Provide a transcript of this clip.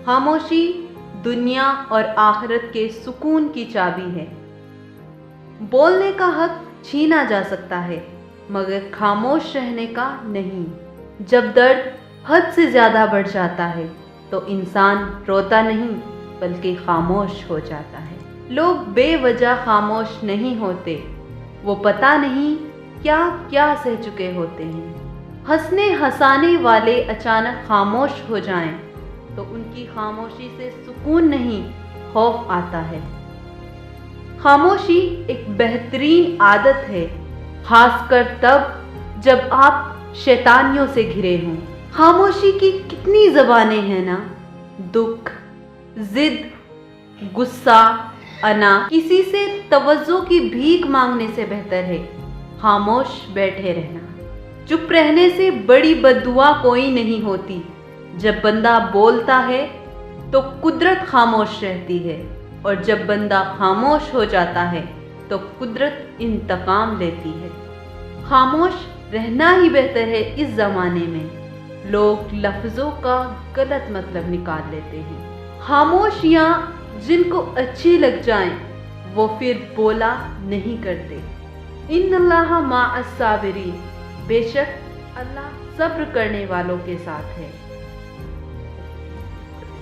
خاموشی دنیا اور آخرت کے سکون کی چابی ہے۔ بولنے کا حق چھینا جا سکتا ہے مگر خاموش رہنے کا نہیں۔ جب درد حد سے زیادہ بڑھ جاتا ہے تو انسان روتا نہیں بلکہ خاموش ہو جاتا ہے۔ لوگ بے وجہ خاموش نہیں ہوتے، وہ پتہ نہیں کیا کیا سہ چکے ہوتے ہیں۔ ہنسنے ہنسانے والے اچانک خاموش ہو جائیں تو ان کی خاموشی سے سکون نہیں، خوف آتا ہے۔ خاموشی ایک بہترین عادت ہے، خاص کر تب جب آپ شیطانیوں سے گھرے ہوں۔ خاموشی کی کتنی زبانیں ہیں نا، دکھ، ضد، غصہ، انا۔ کسی سے توجہ کی بھیک مانگنے سے بہتر ہے خاموش بیٹھے رہنا۔ چپ رہنے سے بڑی بددعا کوئی نہیں ہوتی۔ جب بندہ بولتا ہے تو قدرت خاموش رہتی ہے، اور جب بندہ خاموش ہو جاتا ہے تو قدرت انتقام لیتی ہے۔ خاموش رہنا ہی بہتر ہے۔ اس زمانے میں لوگ لفظوں کا غلط مطلب نکال لیتے ہیں۔ خاموشیاں جن کو اچھی لگ جائیں وہ پھر بولا نہیں کرتے۔ ان اللہ مع الصابرین، بے شک اللہ صبر کرنے والوں کے ساتھ ہے۔